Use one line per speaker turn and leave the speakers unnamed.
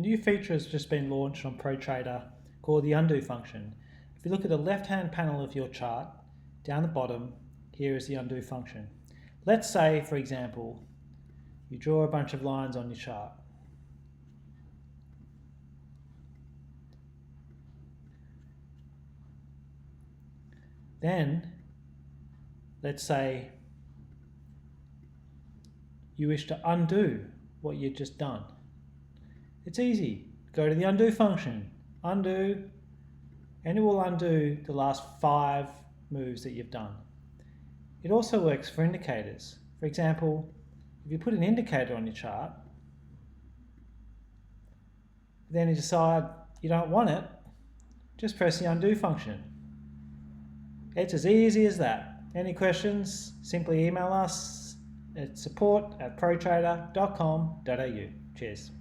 new feature has just been launched on ProTrader called the undo function. If you look at the left-hand panel of your chart, down the bottom, here is the undo function. Let's say, for example, you draw a bunch of lines on your chart. Then, let's say you wish to undo what you've just done. It's easy. Go to the undo function, undo, and it will undo the last 5 moves that you've done. It also works for indicators. For example, if you put an indicator on your chart, then you decide you don't want it, just press the undo function. It's as easy as that. Any questions, simply email us at support@protrader.com.au. Cheers.